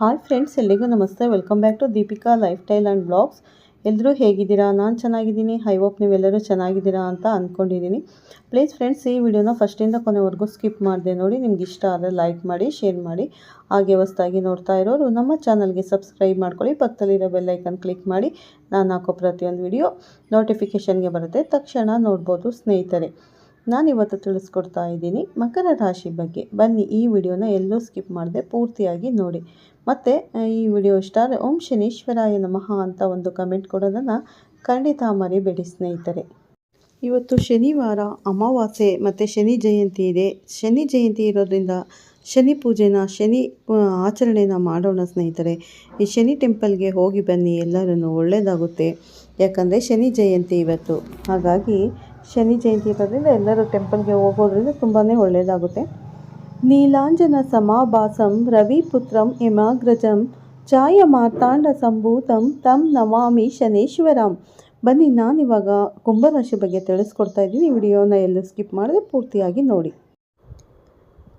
Hi friends, ಎಲ್ಲಿಗೂ ನಮಸ್ತೆ. Welcome back to Deepika lifestyle and blogs. ಎಲ್ಲರೂ ಹೇಗಿದ್ದೀರಾ? ನಾನು ಚೆನ್ನಾಗಿದ್ದೀನಿ. ಐ ಹೋಪ್ ನೀವೆಲ್ಲರೂ ಚೆನ್ನಾಗಿದ್ದೀರಾ ಅಂತ ಅಂದ್ಕೊಂಡಿದ್ದೀನಿ. ಪ್ಲೀಸ್ ಫ್ರೆಂಡ್ಸ್, ಈ ವಿಡಿಯೋನ ಫಸ್ಟಿಂದ ಕೊನೆವರೆಗೂ ಸ್ಕಿಪ್ ಮಾಡಿದೆ ನೋಡಿ. ನಿಮ್ಗೆ ಇಷ್ಟ ಆದರೆ ಲೈಕ್ ಮಾಡಿ, ಶೇರ್ ಮಾಡಿ. ಹಾಗೆ ಹೊಸದಾಗಿ ನೋಡ್ತಾ ಇರೋರು ನಮ್ಮ ಚಾನಲ್ಗೆ ಸಬ್ಸ್ಕ್ರೈಬ್ ಮಾಡ್ಕೊಳ್ಳಿ. ಪಕ್ಕದಲ್ಲಿರೋ ಬೆಲ್ಲೈಕನ್ ಕ್ಲಿಕ್ ಮಾಡಿ. ನಾನು ಹಾಕೋ ಪ್ರತಿಯೊಂದು ವಿಡಿಯೋ ನೋಟಿಫಿಕೇಷನ್ಗೆ ಬರುತ್ತೆ, ತಕ್ಷಣ ನೋಡ್ಬೋದು ಸ್ನೇಹಿತರೆ. ನಾನಿವತ್ತು ತಿಳಿಸ್ಕೊಡ್ತಾ ಇದ್ದೀನಿ ಮಕರ ರಾಶಿ ಬಗ್ಗೆ. ಬನ್ನಿ, ಈ ವಿಡಿಯೋನ ಎಲ್ಲೂ ಸ್ಕಿಪ್ ಮಾಡದೆ ಪೂರ್ತಿಯಾಗಿ ನೋಡಿ. ಮತ್ತು ಈ ವಿಡಿಯೋ ಇಷ್ಟ ಆದರೆ ಓಂ ಶನೀಶ್ವರಾಯ ನಮಃ ಅಂತ ಒಂದು ಕಮೆಂಟ್ ಕೊಡೋದನ್ನು ಖಂಡಿತ ಮರಿಬೇಡಿ ಸ್ನೇಹಿತರೆ. ಇವತ್ತು ಶನಿವಾರ, ಅಮಾವಾಸ್ಯೆ ಮತ್ತು ಶನಿ ಜಯಂತಿ ಇದೆ. ಶನಿ ಜಯಂತಿ ಇರೋದ್ರಿಂದ ಶನಿ ಪೂಜೆನ, ಶನಿ ಆಚರಣೆನ ಮಾಡೋಣ ಸ್ನೇಹಿತರೆ. ಈ ಶನಿ ಟೆಂಪಲ್ಗೆ ಹೋಗಿ ಬನ್ನಿ, ಎಲ್ಲರೂ ಒಳ್ಳೆಯದಾಗುತ್ತೆ. ಯಾಕಂದರೆ ಶನಿ ಜಯಂತಿ ಇವತ್ತು. ಹಾಗಾಗಿ ಶನಿ ಜಯಂತಿ ಇರೋದ್ರಿಂದ ಎಲ್ಲರೂ ಟೆಂಪಲ್ಗೆ ಹೋಗೋದ್ರಿಂದ ತುಂಬಾ ಒಳ್ಳೆಯದಾಗುತ್ತೆ. ನೀಲಾಂಜನ ಸಮಾಭಾಸಂ ರವಿಪುತ್ರಂ ಯಮಾಗ್ರಜಂ ಛಾಯ ಮಾರ್ತಾಂಡ ಸಂಭೂತಂ ತಂ ನಮಾಮಿ ಶನೇಶ್ವರಂ. ಬನ್ನಿ, ನಾನಿವಾಗ ಕುಂಭರಾಶಿ ಬಗ್ಗೆ ತಿಳಿಸ್ಕೊಡ್ತಾ ಇದ್ದೀನಿ. ಈ ವಿಡಿಯೋನ ಎಲ್ಲೂ ಸ್ಕಿಪ್ ಮಾಡದೆ ಪೂರ್ತಿಯಾಗಿ ನೋಡಿ.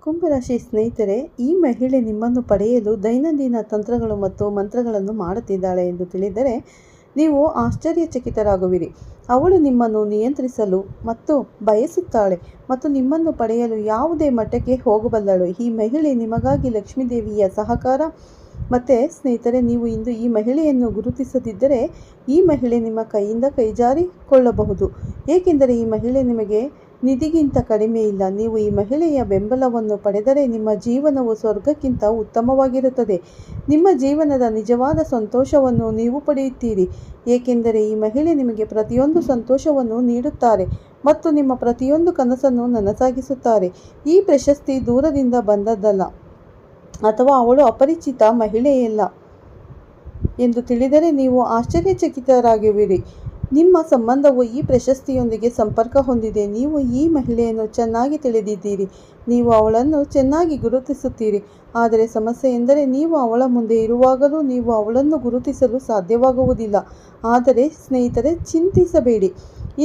ಕುಂಭರಾಶಿ ಸ್ನೇಹಿತರೆ, ಈ ಮಹಿಳೆ ನಿಮ್ಮನ್ನು ಪಡೆಯಲು ದೈನಂದಿನ ತಂತ್ರಗಳು ಮತ್ತು ಮಂತ್ರಗಳನ್ನು ಮಾಡುತ್ತಿದ್ದಾಳೆ ಎಂದು ತಿಳಿದರೆ ನೀವು ಆಶ್ಚರ್ಯಚಕಿತರಾಗುವಿರಿ. ಅವಳು ನಿಮ್ಮನ್ನು ನಿಯಂತ್ರಿಸಲು ಮತ್ತು ಬಯಸುತ್ತಾಳೆ ಮತ್ತು ನಿಮ್ಮನ್ನು ಪಡೆಯಲು ಯಾವುದೇ ಮಟ್ಟಕ್ಕೆ ಹೋಗಬಲ್ಲಳು. ಈ ಮಹಿಳೆ ನಿಮಗಾಗಿ ಲಕ್ಷ್ಮೀದೇವಿಯ ಸಹಕಾರ. ಮತ್ತು ಸ್ನೇಹಿತರೆ, ನೀವು ಇಂದು ಈ ಮಹಿಳೆಯನ್ನು ಗುರುತಿಸದಿದ್ದರೆ ಈ ಮಹಿಳೆ ನಿಮ್ಮ ಕೈಯಿಂದ ಕೈಜಾರಿಕೊಳ್ಳಬಹುದು. ಏಕೆಂದರೆ ಈ ಮಹಿಳೆ ನಿಮಗೆ ನಿಧಿಗಿಂತ ಕಡಿಮೆ ಇಲ್ಲ. ನೀವು ಈ ಮಹಿಳೆಯ ಬೆಂಬಲವನ್ನು ಪಡೆದರೆ ನಿಮ್ಮ ಜೀವನವು ಸ್ವರ್ಗಕ್ಕಿಂತ ಉತ್ತಮವಾಗಿರುತ್ತದೆ. ನಿಮ್ಮ ಜೀವನದ ನಿಜವಾದ ಸಂತೋಷವನ್ನು ನೀವು ಪಡೆಯುತ್ತೀರಿ. ಏಕೆಂದರೆ ಈ ಮಹಿಳೆ ನಿಮಗೆ ಪ್ರತಿಯೊಂದು ಸಂತೋಷವನ್ನು ನೀಡುತ್ತಾರೆ ಮತ್ತು ನಿಮ್ಮ ಪ್ರತಿಯೊಂದು ಕನಸನ್ನು ನನಸಾಗಿಸುತ್ತಾರೆ. ಈ ಪ್ರಶಸ್ತಿ ದೂರದಿಂದ ಬಂದದ್ದಲ್ಲ ಅಥವಾ ಅವಳು ಅಪರಿಚಿತ ಮಹಿಳೆಯಲ್ಲ ಎಂದು ತಿಳಿದರೆ ನೀವು ಆಶ್ಚರ್ಯಚಕಿತರಾಗುವಿರಿ. ನಿಮ್ಮ ಸಂಬಂಧವು ಈ ಪ್ರಶಸ್ತಿಯೊಂದಿಗೆ ಸಂಪರ್ಕ ಹೊಂದಿದೆ. ನೀವು ಈ ಮಹಿಳೆಯನ್ನು ಚೆನ್ನಾಗಿ ತಿಳಿದಿದ್ದೀರಿ. ನೀವು ಅವಳನ್ನು ಚೆನ್ನಾಗಿ ಗುರುತಿಸುತ್ತೀರಿ. ಆದರೆ ಸಮಸ್ಯೆ ಎಂದರೆ ನೀವು ಅವಳ ಮುಂದೆ ಇರುವಾಗಲೂ ನೀವು ಅವಳನ್ನು ಗುರುತಿಸಲು ಸಾಧ್ಯವಾಗುವುದಿಲ್ಲ. ಆದರೆ ಸ್ನೇಹಿತರೆ, ಚಿಂತಿಸಬೇಡಿ.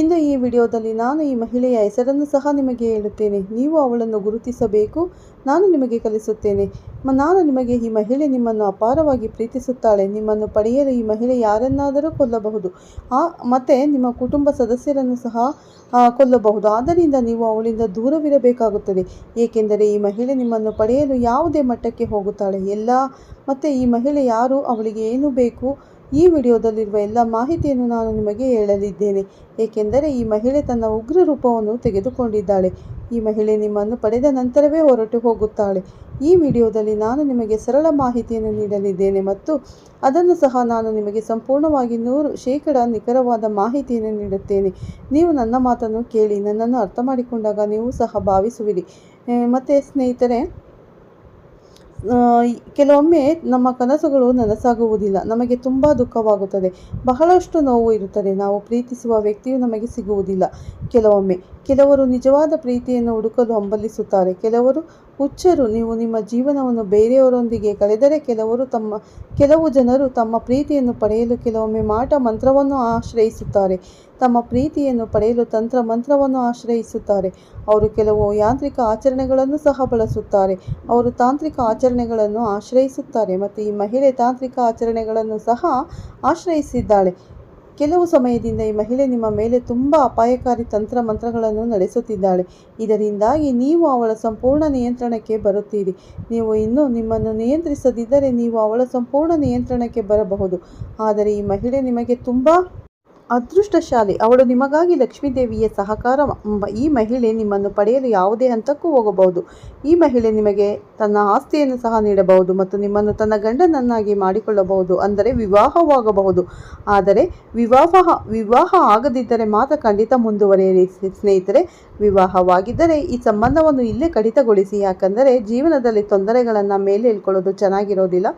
ಇಂದು ಈ ವಿಡಿಯೋದಲ್ಲಿ ನಾನು ಈ ಮಹಿಳೆಯ ಹೆಸರನ್ನು ಸಹ ನಿಮಗೆ ಹೇಳುತ್ತೇನೆ. ನೀವು ಅವಳನ್ನು ಗುರುತಿಸಬೇಕು. ನಾನು ನಿಮಗೆ ಕಲಿಸುತ್ತೇನೆ. ನಾನು ನಿಮಗೆ ಈ ಮಹಿಳೆ ನಿಮ್ಮನ್ನು ಅಪಾರವಾಗಿ ಪ್ರೀತಿಸುತ್ತಾಳೆ. ನಿಮ್ಮನ್ನು ಪಡೆಯಲು ಈ ಮಹಿಳೆ ಯಾರನ್ನಾದರೂ ಕೊಲ್ಲಬಹುದು ಮತ್ತು ನಿಮ್ಮ ಕುಟುಂಬ ಸದಸ್ಯರನ್ನು ಸಹ ಕೊಲ್ಲಬಹುದು. ಆದ್ದರಿಂದ ನೀವು ಅವಳಿಂದ ದೂರವಿರಬೇಕಾಗುತ್ತದೆ. ಏಕೆಂದರೆ ಈ ಮಹಿಳೆ ನಿಮ್ಮನ್ನು ಪಡೆಯಲು ಯಾವುದೇ ಮಟ್ಟಕ್ಕೆ ಹೋಗುತ್ತಾಳೆ ಮತ್ತು ಈ ಮಹಿಳೆ ಯಾರು, ಅವಳಿಗೆ ಏನು ಬೇಕು, ಈ ವಿಡಿಯೋದಲ್ಲಿರುವ ಎಲ್ಲ ಮಾಹಿತಿಯನ್ನು ನಾನು ನಿಮಗೆ ಹೇಳಲಿದ್ದೇನೆ. ಏಕೆಂದರೆ ಈ ಮಹಿಳೆ ತನ್ನ ಉಗ್ರ ರೂಪವನ್ನು ತೆಗೆದುಕೊಂಡಿದ್ದಾಳೆ. ಈ ಮಹಿಳೆ ನಿಮ್ಮನ್ನು ಪಡೆದ ನಂತರವೇ ಹೊರಟು ಹೋಗುತ್ತಾಳೆ. ಈ ವಿಡಿಯೋದಲ್ಲಿ ನಾನು ನಿಮಗೆ ಸರಳ ಮಾಹಿತಿಯನ್ನು ನೀಡಲಿದ್ದೇನೆ ಮತ್ತು ಅದನ್ನು ಸಹ ನಾನು ನಿಮಗೆ ಸಂಪೂರ್ಣವಾಗಿ 100% ನಿಖರವಾದ ಮಾಹಿತಿಯನ್ನು ನೀಡುತ್ತೇನೆ. ನೀವು ನನ್ನ ಮಾತನ್ನು ಕೇಳಿ ನನ್ನನ್ನು ಅರ್ಥ ಮಾಡಿಕೊಂಡಾಗ ನೀವು ಸಹ ಭಾವಿಸುವಿರಿ. ಮತ್ತು ಸ್ನೇಹಿತರೆ, ಕೆಲವೊಮ್ಮೆ ನಮ್ಮ ಕನಸುಗಳು ನನಸಾಗುವುದಿಲ್ಲ. ನಮಗೆ ತುಂಬ ದುಃಖವಾಗುತ್ತದೆ, ಬಹಳಷ್ಟು ನೋವು ಇರುತ್ತದೆ. ನಾವು ಪ್ರೀತಿಸುವ ವ್ಯಕ್ತಿಯು ನಮಗೆ ಸಿಗುವುದಿಲ್ಲ. ಕೆಲವರು ನಿಜವಾದ ಪ್ರೀತಿಯನ್ನು ಹುಡುಕಲು ಹಂಬಲಿಸುತ್ತಾರೆ. ಕೆಲವರು ಹುಚ್ಚರು. ನೀವು ನಿಮ್ಮ ಜೀವನವನ್ನು ಬೇರೆಯವರೊಂದಿಗೆ ಕಳೆದರೆ ಕೆಲವು ಜನರು ತಮ್ಮ ಪ್ರೀತಿಯನ್ನು ಪಡೆಯಲು ಕೆಲವೊಮ್ಮೆ ಮಾಟ ಮಂತ್ರವನ್ನು ಆಶ್ರಯಿಸುತ್ತಾರೆ. ತಮ್ಮ ಪ್ರೀತಿಯನ್ನು ಪಡೆಯಲು ತಂತ್ರ ಮಂತ್ರವನ್ನು ಆಶ್ರಯಿಸುತ್ತಾರೆ. ಅವರು ಕೆಲವು ಯಾಂತ್ರಿಕ ಆಚರಣೆಗಳನ್ನು ಸಹ ಬಳಸುತ್ತಾರೆ. ಅವರು ತಾಂತ್ರಿಕ ಆಚರಣೆಗಳನ್ನು ಆಶ್ರಯಿಸುತ್ತಾರೆ ಮತ್ತು ಈ ಮಹಿಳೆ ತಾಂತ್ರಿಕ ಆಚರಣೆಗಳನ್ನು ಸಹ ಆಶ್ರಯಿಸಿದ್ದಾಳೆ. ಕೆಲವು ಸಮಯದಿಂದ ಈ ಮಹಿಳೆ ನಿಮ್ಮ ಮೇಲೆ ತುಂಬ ಅಪಾಯಕಾರಿ ತಂತ್ರ ಮಂತ್ರಗಳನ್ನು ನಡೆಸುತ್ತಿದ್ದಾಳೆ. ಇದರಿಂದಾಗಿ ನೀವು ಅವಳ ಸಂಪೂರ್ಣ ನಿಯಂತ್ರಣಕ್ಕೆ ಬರುತ್ತೀರಿ. ನೀವು ಇನ್ನೂ ನಿಮ್ಮನ್ನು ನಿಯಂತ್ರಿಸದಿದ್ದರೆ ನೀವು ಅವಳ ಸಂಪೂರ್ಣ ನಿಯಂತ್ರಣಕ್ಕೆ ಬರಬಹುದು. ಆದರೆ ಈ ಮಹಿಳೆ ನಿಮಗೆ ತುಂಬ ಅದೃಷ್ಟಶಾಲಿ. ಅವಳು ನಿಮಗಾಗಿ ಲಕ್ಷ್ಮೀದೇವಿಯ ಸಹಕಾರ. ಈ ಮಹಿಳೆ ನಿಮ್ಮನ್ನು ಪಡೆಯಲು ಯಾವುದೇ ಹಂತಕ್ಕೂ ಹೋಗಬಹುದು. ಈ ಮಹಿಳೆ ನಿಮಗೆ ತನ್ನ ಆಸ್ತಿಯನ್ನು ಸಹ ನೀಡಬಹುದು ಮತ್ತು ನಿಮ್ಮನ್ನು ತನ್ನ ಗಂಡನನ್ನಾಗಿ ಮಾಡಿಕೊಳ್ಳಬಹುದು, ಅಂದರೆ ವಿವಾಹವಾಗಬಹುದು. ಆದರೆ ವಿವಾಹ ಆಗದಿದ್ದರೆ ಮಾತ್ರ ಖಂಡಿತ ಮುಂದುವರಿಯಿರಿ ಸ್ನೇಹಿತರೆ. ವಿವಾಹವಾಗಿದ್ದರೆ ಈ ಸಂಬಂಧವನ್ನು ಇಲ್ಲೇ ಕಡಿತಗೊಳಿಸಿ. ಯಾಕಂದರೆ ಜೀವನದಲ್ಲಿ ತೊಂದರೆಗಳನ್ನು ಮೇಲೆ ಇಳ್ಕೊಳ್ಳೋದು ಚೆನ್ನಾಗಿರೋದಿಲ್ಲ.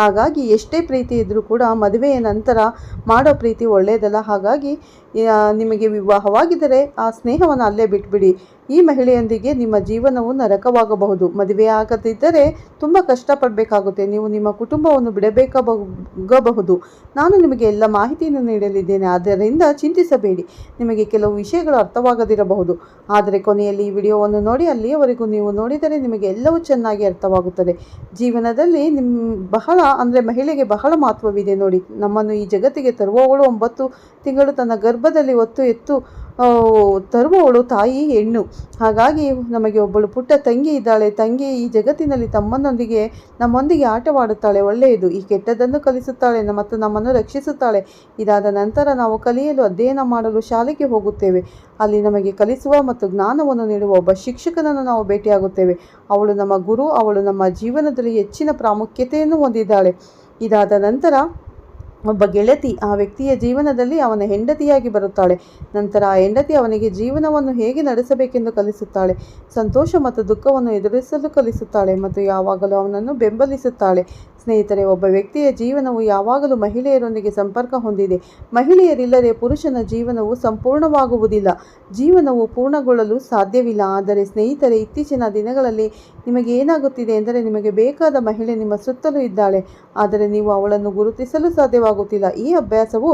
ಹಾಗಾಗಿ ಎಷ್ಟೇ ಪ್ರೀತಿ ಇದ್ದರೂ ಕೂಡ ಮದುವೆಯ ನಂತರ ಮಾಡೋ ಪ್ರೀತಿ ಒಳ್ಳೆಯದಲ್ಲ. ಹಾಗಾಗಿ ನಿಮಗೆ ವಿವಾಹವಾಗಿದ್ದರೆ ಆ ಸ್ನೇಹವನ್ನು ಅಲ್ಲೇ ಬಿಟ್ಬಿಡಿ. ಈ ಮಹಿಳೆಯೊಂದಿಗೆ ನಿಮ್ಮ ಜೀವನವು ನರಕವಾಗಬಹುದು. ಮದುವೆಯಾಗದಿದ್ದರೆ ತುಂಬ ಕಷ್ಟಪಡಬೇಕಾಗುತ್ತೆ. ನೀವು ನಿಮ್ಮ ಕುಟುಂಬವನ್ನು ಬಿಡಬೇಕಾಗಬಹುದು. ನಾನು ನಿಮಗೆ ಎಲ್ಲ ಮಾಹಿತಿಯನ್ನು ನೀಡಲಿದ್ದೇನೆ, ಆದ್ದರಿಂದ ಚಿಂತಿಸಬೇಡಿ. ನಿಮಗೆ ಕೆಲವು ವಿಷಯಗಳು ಅರ್ಥವಾಗದಿರಬಹುದು, ಆದರೆ ಕೊನೆಯಲ್ಲಿ ಈ ವಿಡಿಯೋವನ್ನು ನೋಡಿ. ಅಲ್ಲಿಯವರೆಗೂ ನೀವು ನೋಡಿದರೆ ನಿಮಗೆ ಎಲ್ಲವೂ ಚೆನ್ನಾಗಿ ಅರ್ಥವಾಗುತ್ತದೆ. ಜೀವನದಲ್ಲಿ ಮಹಿಳೆಗೆ ಬಹಳ ಮಹತ್ವವಿದೆ ನೋಡಿ. ನಮ್ಮನ್ನು ಈ ಜಗತ್ತಿಗೆ ತರುವವಳು 9 ತಿಂಗಳು ತನ್ನ ಗರ್ಭದಲ್ಲಿ ಎತ್ತು ತರುವವಳು ತಾಯಿ ಹೆಣ್ಣು. ಹಾಗಾಗಿ ನಮಗೆ ಒಬ್ಬಳು ಪುಟ್ಟ ತಂಗಿ ಇದ್ದಾಳೆ. ತಂಗಿ ಈ ಜಗತ್ತಿನಲ್ಲಿ ನಮ್ಮೊಂದಿಗೆ ಆಟವಾಡುತ್ತಾಳೆ. ಒಳ್ಳೆಯದು ಈ ಕೆಟ್ಟದ್ದನ್ನು ಕಲಿಸುತ್ತಾಳೆ ಮತ್ತು ನಮ್ಮನ್ನು ರಕ್ಷಿಸುತ್ತಾಳೆ. ಇದಾದ ನಂತರ ನಾವು ಕಲಿಯಲು ಅಧ್ಯಯನ ಮಾಡಲು ಶಾಲೆಗೆ ಹೋಗುತ್ತೇವೆ. ಅಲ್ಲಿ ನಮಗೆ ಕಲಿಸುವ ಮತ್ತು ಜ್ಞಾನವನ್ನು ನೀಡುವ ಒಬ್ಬ ಶಿಕ್ಷಕನನ್ನು ನಾವು ಭೇಟಿಯಾಗುತ್ತೇವೆ. ಅವಳು ನಮ್ಮ ಗುರು. ಅವಳು ನಮ್ಮ ಜೀವನದಲ್ಲಿ ಹೆಚ್ಚಿನ ಪ್ರಾಮುಖ್ಯತೆಯನ್ನು ಹೊಂದಿದ್ದಾಳೆ. ಇದಾದ ನಂತರ ಒಬ್ಬ ಗೆಳತಿ ಆ ವ್ಯಕ್ತಿಯ ಜೀವನದಲ್ಲಿ ಅವನ ಹೆಂಡತಿಯಾಗಿ ಬರುತ್ತಾಳೆ. ನಂತರ ಆ ಹೆಂಡತಿ ಅವನಿಗೆ ಜೀವನವನ್ನು ಹೇಗೆ ನಡೆಸಬೇಕೆಂದು ಕಲಿಸುತ್ತಾಳೆ. ಸಂತೋಷ ಮತ್ತು ದುಃಖವನ್ನು ಎದುರಿಸಲು ಕಲಿಸುತ್ತಾಳೆ ಮತ್ತು ಯಾವಾಗಲೂ ಅವನನ್ನು ಬೆಂಬಲಿಸುತ್ತಾಳೆ. ಸ್ನೇಹಿತರೆ, ಒಬ್ಬ ವ್ಯಕ್ತಿಯ ಜೀವನವು ಯಾವಾಗಲೂ ಮಹಿಳೆಯರೊಂದಿಗೆ ಸಂಪರ್ಕ ಹೊಂದಿದೆ. ಮಹಿಳೆಯರಿಲ್ಲದೆ ಪುರುಷನ ಜೀವನವು ಸಂಪೂರ್ಣವಾಗುವುದಿಲ್ಲ. ಜೀವನವು ಪೂರ್ಣಗೊಳ್ಳಲು ಸಾಧ್ಯವಿಲ್ಲ. ಆದರೆ ಸ್ನೇಹಿತರೆ, ಇತ್ತೀಚಿನ ದಿನಗಳಲ್ಲಿ ನಿಮಗೆ ಏನಾಗುತ್ತಿದೆ ಎಂದರೆ, ನಿಮಗೆ ಬೇಕಾದ ಮಹಿಳೆ ನಿಮ್ಮ ಸುತ್ತಲೂ ಇದ್ದಾಳೆ, ಆದರೆ ನೀವು ಅವಳನ್ನು ಗುರುತಿಸಲು ಸಾಧ್ಯವಾಗುತ್ತಿಲ್ಲ. ಈ ಅಭ್ಯಾಸವು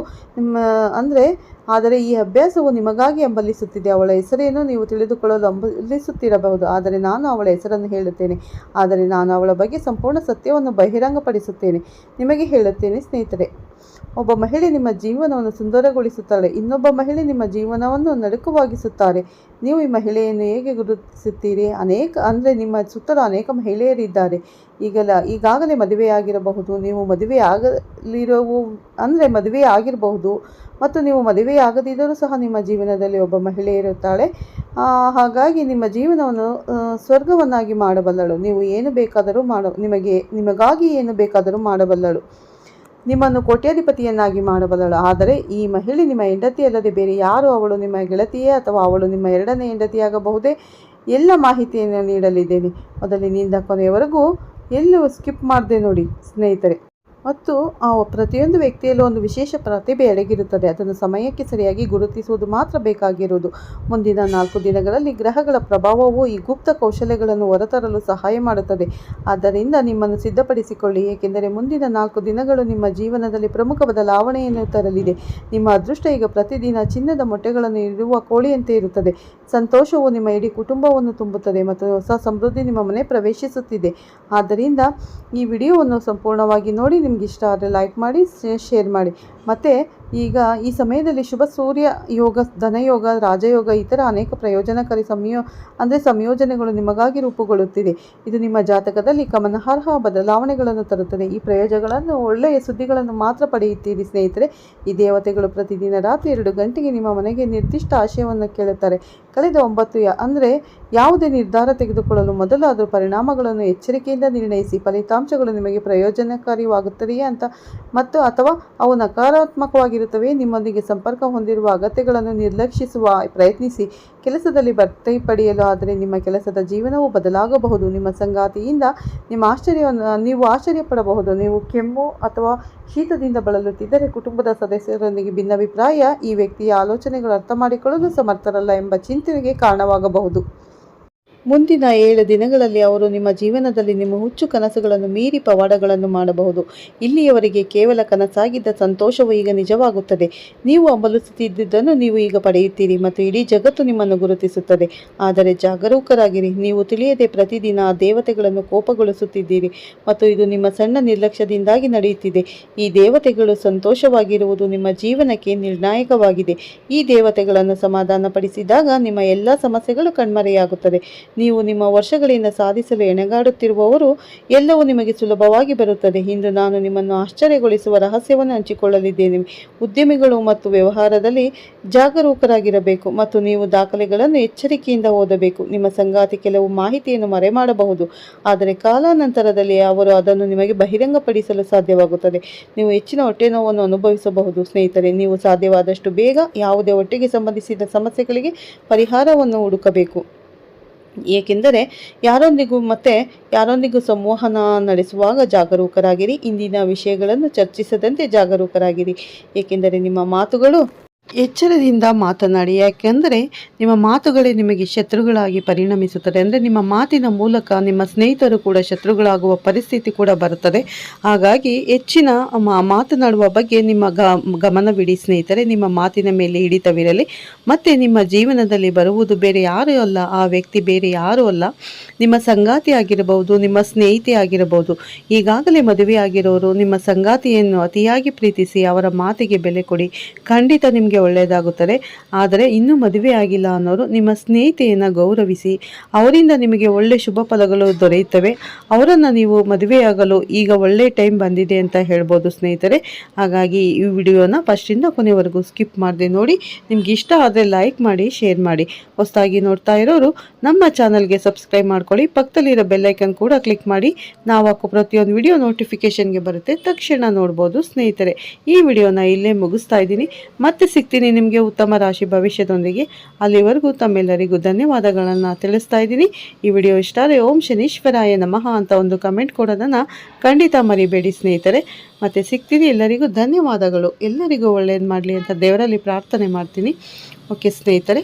ನಿಮಗಾಗಿ ಹಂಬಲಿಸುತ್ತಿದೆ. ಅವಳ ಹೆಸರೇನು ನೀವು ತಿಳಿದುಕೊಳ್ಳಲು ಹಂಬಲಿಸುತ್ತಿರಬಹುದು, ಆದರೆ ನಾನು ಅವಳ ಹೆಸರನ್ನು ಹೇಳುತ್ತೇನೆ. ಆದರೆ ನಾನು ಅವಳ ಬಗ್ಗೆ ಸಂಪೂರ್ಣ ಸತ್ಯವನ್ನು ಬಹಿರಂಗಪಡಿಸುತ್ತೇನೆ, ನಿಮಗೆ ಹೇಳುತ್ತೇನೆ. ಸ್ನೇಹಿತರೆ, ಒಬ್ಬ ಮಹಿಳೆ ನಿಮ್ಮ ಜೀವನವನ್ನು ಸುಂದರಗೊಳಿಸುತ್ತಾಳೆ. ಇನ್ನೊಬ್ಬ ಮಹಿಳೆ ನಿಮ್ಮ ಜೀವನವನ್ನು ನಡುಕವಾಗಿಸುತ್ತಾರೆ. ನೀವು ಈ ಮಹಿಳೆಯನ್ನು ಹೇಗೆ ಗುರುತಿಸುತ್ತೀರಿ? ನಿಮ್ಮ ಸುತ್ತಲೂ ಅನೇಕ ಮಹಿಳೆಯರಿದ್ದಾರೆ. ಈಗಾಗಲೇ ಮದುವೆಯಾಗಿರಬಹುದು, ನೀವು ಮದುವೆಯಾಗಿರಬಹುದು ಮತ್ತು ನೀವು ಮದುವೆಯಾಗದಿದ್ದರೂ ಸಹ ನಿಮ್ಮ ಜೀವನದಲ್ಲಿ ಒಬ್ಬ ಮಹಿಳೆ ಇರುತ್ತಾಳೆ. ಹಾಗಾಗಿ ನಿಮ್ಮ ಜೀವನವನ್ನು ಸ್ವರ್ಗವನ್ನಾಗಿ ಮಾಡಬಲ್ಲಳು. ನೀವು ಏನು ಬೇಕಾದರೂ ನಿಮಗಾಗಿ ಏನು ಬೇಕಾದರೂ ಮಾಡಬಲ್ಲಳು. ನಿಮ್ಮನ್ನು ಕೋಟ್ಯಾಧಿಪತಿಯನ್ನಾಗಿ ಮಾಡಬಲ್ಲಳು. ಆದರೆ ಈ ಮಹಿಳೆ ನಿಮ್ಮ ಹೆಂಡತಿಯಲ್ಲದೆ ಬೇರೆ ಯಾರು? ಅವಳು ನಿಮ್ಮ ಗೆಳತಿಯೇ ಅಥವಾ ಅವಳು ನಿಮ್ಮ 2ನೇ ಹೆಂಡತಿಯಾಗಬಹುದೇ? ಎಲ್ಲ ಮಾಹಿತಿಯನ್ನು ನೀಡಲಿದ್ದೇನೆ. ಮೊದಲಿನಿಂದ ಕೊನೆಯವರೆಗೂ ಎಲ್ಲೂ ಸ್ಕಿಪ್ ಮಾಡದೆ ನೋಡಿ ಸ್ನೇಹಿತರೆ. ಮತ್ತು ಪ್ರತಿಯೊಂದು ವ್ಯಕ್ತಿಯಲ್ಲೂ ಒಂದು ವಿಶೇಷ ಪ್ರತಿಭೆ ಅಡಗಿರುತ್ತದೆ. ಅದನ್ನು ಸಮಯಕ್ಕೆ ಸರಿಯಾಗಿ ಗುರುತಿಸುವುದು ಮಾತ್ರ ಬೇಕಾಗಿರುವುದು. ಮುಂದಿನ 4 ದಿನಗಳಲ್ಲಿ ಗ್ರಹಗಳ ಪ್ರಭಾವವು ಈ ಗುಪ್ತ ಕೌಶಲ್ಯಗಳನ್ನು ಹೊರತರಲು ಸಹಾಯ ಮಾಡುತ್ತದೆ. ಆದ್ದರಿಂದ ನಿಮ್ಮನ್ನು ಸಿದ್ಧಪಡಿಸಿಕೊಳ್ಳಿ, ಏಕೆಂದರೆ ಮುಂದಿನ 4 ದಿನಗಳು ನಿಮ್ಮ ಜೀವನದಲ್ಲಿ ಪ್ರಮುಖ ಬದಲಾವಣೆಯನ್ನು ತರಲಿದೆ. ನಿಮ್ಮ ಅದೃಷ್ಟ ಈಗ ಪ್ರತಿದಿನ ಚಿನ್ನದ ಮೊಟ್ಟೆಗಳನ್ನು ಇಡುವ ಕೋಳಿಯಂತೆ ಇರುತ್ತದೆ. ಸಂತೋಷವು ನಿಮ್ಮ ಇಡೀ ಕುಟುಂಬವನ್ನು ತುಂಬುತ್ತದೆ ಮತ್ತು ಹೊಸ ಸಮೃದ್ಧಿ ನಿಮ್ಮ ಮನೆ ಪ್ರವೇಶಿಸುತ್ತಿದೆ. ಆದ್ದರಿಂದ ಈ ವಿಡಿಯೋವನ್ನು ಸಂಪೂರ್ಣವಾಗಿ ನೋಡಿ. ನಿಮ್ಗೆ ಇಷ್ಟ ಆದರೆ ಲೈಕ್ ಮಾಡಿ, ಶೇರ್ ಮಾಡಿ. ಮತ್ತು ಈಗ ಈ ಸಮಯದಲ್ಲಿ ಶುಭ ಸೂರ್ಯ ಯೋಗ, ಧನಯೋಗ, ರಾಜಯೋಗ ಇತರ ಅನೇಕ ಪ್ರಯೋಜನಕಾರಿ ಸಂಯೋಜನೆಗಳು ನಿಮಗಾಗಿ ರೂಪುಗೊಳ್ಳುತ್ತಿದೆ. ಇದು ನಿಮ್ಮ ಜಾತಕದಲ್ಲಿ ಗಮನಾರ್ಹ ಬದಲಾವಣೆಗಳನ್ನು ತರುತ್ತದೆ. ಈ ಪ್ರಯೋಜನಗಳನ್ನು, ಒಳ್ಳೆಯ ಸುದ್ದಿಗಳನ್ನು ಮಾತ್ರ ಪಡೆಯುತ್ತೀರಿ ಸ್ನೇಹಿತರೆ. ಈ ದೇವತೆಗಳು ಪ್ರತಿದಿನ ರಾತ್ರಿ 2 ಗಂಟೆಗೆ ನಿಮ್ಮ ಮನೆಗೆ ನಿರ್ದಿಷ್ಟ ಆಶಯವನ್ನು ಕೇಳುತ್ತಾರೆ. ಕಳೆದ 9 ಯಾವುದೇ ನಿರ್ಧಾರ ತೆಗೆದುಕೊಳ್ಳಲು ಮೊದಲು ಅದರ ಪರಿಣಾಮಗಳನ್ನು ಎಚ್ಚರಿಕೆಯಿಂದ ನಿರ್ಣಯಿಸಿ. ಫಲಿತಾಂಶಗಳು ನಿಮಗೆ ಪ್ರಯೋಜನಕಾರಿಯಾಗುತ್ತದೆಯೇ ಅಥವಾ ಅವು ನಕಾರಾತ್ಮಕವಾಗಿರುತ್ತವೆ. ನಿಮ್ಮೊಂದಿಗೆ ಸಂಪರ್ಕ ಹೊಂದಿರುವ ಅಗತ್ಯಗಳನ್ನು ನಿರ್ಲಕ್ಷಿಸುವ ಪ್ರಯತ್ನಿಸಿ. ಕೆಲಸದಲ್ಲಿ ಬಡ್ತಿ ಪಡೆಯಲು, ಆದರೆ ನಿಮ್ಮ ಕೆಲಸದ ಜೀವನವು ಬದಲಾಗಬಹುದು. ನಿಮ್ಮ ಸಂಗಾತಿಯಿಂದ ನೀವು ಆಶ್ಚರ್ಯಪಡಬಹುದು. ನೀವು ಕೆಮ್ಮು ಅಥವಾ ಶೀತದಿಂದ ಬಳಲುತ್ತಿದ್ದರೆ ಕುಟುಂಬದ ಸದಸ್ಯರೊಂದಿಗೆ ಭಿನ್ನಾಭಿಪ್ರಾಯ ಈ ವ್ಯಕ್ತಿಯ ಆಲೋಚನೆಗಳು ಅರ್ಥ ಮಾಡಿಕೊಳ್ಳಲು ಸಮರ್ಥರಲ್ಲ ಎಂಬ ಚಿಂತೆಗೆ ಕಾರಣವಾಗಬಹುದು. ಮುಂದಿನ 7 ದಿನಗಳಲ್ಲಿ ಅವರು ನಿಮ್ಮ ಜೀವನದಲ್ಲಿ ನಿಮ್ಮ ಹುಚ್ಚು ಕನಸುಗಳನ್ನು ಮೀರಿ ಪವಾಡಗಳನ್ನು ಮಾಡಬಹುದು. ಇಲ್ಲಿಯವರೆಗೆ ಕೇವಲ ಕನಸಾಗಿದ್ದ ಸಂತೋಷವು ಈಗ ನಿಜವಾಗುತ್ತದೆ. ನೀವು ಹಂಬಲಿಸುತ್ತಿದ್ದುದನ್ನು ನೀವು ಈಗ ಪಡೆಯುತ್ತೀರಿ ಮತ್ತು ಇಡೀ ಜಗತ್ತು ನಿಮ್ಮನ್ನು ಗುರುತಿಸುತ್ತದೆ. ಆದರೆ ಜಾಗರೂಕರಾಗಿರಿ. ನೀವು ತಿಳಿಯದೆ ಪ್ರತಿದಿನ ಆ ದೇವತೆಗಳನ್ನು ಕೋಪಗೊಳಿಸುತ್ತಿದ್ದೀರಿ ಮತ್ತು ಇದು ನಿಮ್ಮ ಸಣ್ಣ ನಿರ್ಲಕ್ಷ್ಯದಿಂದಾಗಿ ನಡೆಯುತ್ತಿದೆ. ಈ ದೇವತೆಗಳು ಸಂತೋಷವಾಗಿರುವುದು ನಿಮ್ಮ ಜೀವನಕ್ಕೆ ನಿರ್ಣಾಯಕವಾಗಿದೆ. ಈ ದೇವತೆಗಳನ್ನು ಸಮಾಧಾನಪಡಿಸಿದಾಗ ನಿಮ್ಮ ಎಲ್ಲ ಸಮಸ್ಯೆಗಳು ಕಣ್ಮರೆಯಾಗುತ್ತದೆ. ನೀವು ನಿಮ್ಮ ವರ್ಷಗಳಿಂದ ಸಾಧಿಸಲು ಎಣೆಗಾಡುತ್ತಿರುವವರು ಎಲ್ಲವೂ ನಿಮಗೆ ಸುಲಭವಾಗಿ ಬರುತ್ತದೆ. ಇಂದು ನಾನು ನಿಮ್ಮನ್ನು ಆಶ್ಚರ್ಯಗೊಳಿಸುವ ರಹಸ್ಯವನ್ನು ಹಂಚಿಕೊಳ್ಳಲಿದ್ದೇನೆ. ಉದ್ಯಮಿಗಳು ಮತ್ತು ವ್ಯವಹಾರದಲ್ಲಿ ಜಾಗರೂಕರಾಗಿರಬೇಕು ಮತ್ತು ನೀವು ದಾಖಲೆಗಳನ್ನು ಎಚ್ಚರಿಕೆಯಿಂದ ಓದಬೇಕು. ನಿಮ್ಮ ಸಂಗಾತಿ ಕೆಲವು ಮಾಹಿತಿಯನ್ನು ಮರೆಮಾಡಬಹುದು, ಆದರೆ ಕಾಲಾನಂತರದಲ್ಲಿ ಅವರು ಅದನ್ನು ನಿಮಗೆ ಬಹಿರಂಗಪಡಿಸಲು ಸಾಧ್ಯವಾಗುತ್ತದೆ. ನೀವು ಹೆಚ್ಚಿನ ಹೊಟ್ಟೆ ನೋವನ್ನು ಅನುಭವಿಸಬಹುದು. ಸ್ನೇಹಿತರೆ, ನೀವು ಸಾಧ್ಯವಾದಷ್ಟು ಬೇಗ ಯಾವುದೇ ಹೊಟ್ಟೆಗೆ ಸಂಬಂಧಿಸಿದ ಸಮಸ್ಯೆಗಳಿಗೆ ಪರಿಹಾರವನ್ನು ಹುಡುಕಬೇಕು. ಏಕೆಂದರೆ ಯಾರೊಂದಿಗೂ ಸಂವಹನ ನಡೆಸುವಾಗ ಜಾಗರೂಕರಾಗಿರಿ. ಇಂದಿನ ವಿಷಯಗಳನ್ನು ಚರ್ಚಿಸದಂತೆ ಜಾಗರೂಕರಾಗಿರಿ, ಏಕೆಂದರೆ ನಿಮ್ಮ ಮಾತುಗಳು ಎಚ್ಚರದಿಂದ ಮಾತನಾಡಿ, ಯಾಕೆಂದರೆ ನಿಮ್ಮ ಮಾತುಗಳೇ ನಿಮಗೆ ಶತ್ರುಗಳಾಗಿ ಪರಿಣಮಿಸುತ್ತದೆ. ಅಂದರೆ ನಿಮ್ಮ ಮಾತಿನ ಮೂಲಕ ನಿಮ್ಮ ಸ್ನೇಹಿತರು ಕೂಡ ಶತ್ರುಗಳಾಗುವ ಪರಿಸ್ಥಿತಿ ಕೂಡ ಬರುತ್ತದೆ. ಹಾಗಾಗಿ ಹೆಚ್ಚಿನ ಮಾತನಾಡುವ ಬಗ್ಗೆ ನಿಮ್ಮ ಗಮನವಿಡಿ ಸ್ನೇಹಿತರೆ. ನಿಮ್ಮ ಮಾತಿನ ಮೇಲೆ ಹಿಡಿತವಿರಲಿ. ಮತ್ತು ನಿಮ್ಮ ಜೀವನದಲ್ಲಿ ಬರುವುದು ಬೇರೆ ಯಾರೂ ಅಲ್ಲ, ಆ ವ್ಯಕ್ತಿ ಬೇರೆ ಯಾರೂ ಅಲ್ಲ, ನಿಮ್ಮ ಸಂಗಾತಿ ಆಗಿರಬಹುದು, ನಿಮ್ಮ ಸ್ನೇಹಿತೆ ಆಗಿರಬಹುದು. ಈಗಾಗಲೇ ಮದುವೆ ಆಗಿರೋರು ನಿಮ್ಮ ಸಂಗಾತಿಯನ್ನು ಅತಿಯಾಗಿ ಪ್ರೀತಿಸಿ ಅವರ ಮಾತಿಗೆ ಬೆಲೆ ಕೊಡಿ, ಖಂಡಿತ ನಿಮಗೆ ಒಳ್ಳೆಯದಾಗುತ್ತದೆ. ಆದರೆ ಇನ್ನೂ ಮದುವೆ ಆಗಿಲ್ಲ ಅನ್ನೋರು ನಿಮ್ಮ ಸ್ನೇಹಿತೆಯನ್ನು ಗೌರವಿಸಿ, ಅವರಿಂದ ನಿಮಗೆ ಒಳ್ಳೆ ಶುಭ ಫಲಗಳು ದೊರೆಯುತ್ತವೆ. ಅವರನ್ನು ನೀವು ಮದುವೆಯಾಗಲು ಈಗ ಒಳ್ಳೆ ಟೈಮ್ ಬಂದಿದೆ ಅಂತ ಹೇಳ್ಬೋದು ಸ್ನೇಹಿತರೆ. ಹಾಗಾಗಿ ಈ ವಿಡಿಯೋನ ಫಸ್ಟಿಂದ ಕೊನೆವರೆಗೂ ಸ್ಕಿಪ್ ಮಾಡದೆ ನೋಡಿ. ನಿಮ್ಗೆ ಇಷ್ಟ ಆದರೆ ಲೈಕ್ ಮಾಡಿ, ಶೇರ್ ಮಾಡಿ. ಹೊಸದಾಗಿ ನೋಡ್ತಾ ಇರೋರು ನಮ್ಮ ಚಾನಲ್ಗೆ ಸಬ್ಸ್ಕ್ರೈಬ್ ಮಾಡ್ಕೊಳ್ಳಿ. ಪಕ್ಕದಲ್ಲಿರೋ ಬೆಲ್ಲೈಕನ್ ಕೂಡ ಕ್ಲಿಕ್ ಮಾಡಿ. ನಾವು ಹಾಕೋ ಪ್ರತಿಯೊಂದು ವಿಡಿಯೋ ನೋಟಿಫಿಕೇಶನ್ಗೆ ಬರುತ್ತೆ, ತಕ್ಷಣ ನೋಡ್ಬೋದು ಸ್ನೇಹಿತರೆ. ಈ ವಿಡಿಯೋನ ಇಲ್ಲೇ ಮುಗಿಸ್ತಾ ಇದ್ದೀನಿ. ಮತ್ತೆ ಸಿಗ್ತೀನಿ ನಿಮಗೆ ಉತ್ತಮ ರಾಶಿ ಭವಿಷ್ಯದೊಂದಿಗೆ. ಅಲ್ಲಿವರೆಗೂ ತಮ್ಮೆಲ್ಲರಿಗೂ ಧನ್ಯವಾದಗಳನ್ನು ತಿಳಿಸ್ತಾ ಇದ್ದೀನಿ. ಈ ವಿಡಿಯೋ ಇಷ್ಟ ಆದರೆ ಓಂ ಶನೀಶ್ವರಾಯ ನಮಃ ಅಂತ ಒಂದು ಕಮೆಂಟ್ ಕೊಡೋದನ್ನು ಖಂಡಿತ ಮರಿಬೇಡಿ ಸ್ನೇಹಿತರೆ. ಮತ್ತೆ ಸಿಗ್ತೀನಿ. ಎಲ್ಲರಿಗೂ ಧನ್ಯವಾದಗಳು. ಎಲ್ಲರಿಗೂ ಒಳ್ಳೆಯದು ಮಾಡಲಿ ಅಂತ ದೇವರಲ್ಲಿ ಪ್ರಾರ್ಥನೆ ಮಾಡ್ತೀನಿ. ಓಕೆ ಸ್ನೇಹಿತರೆ.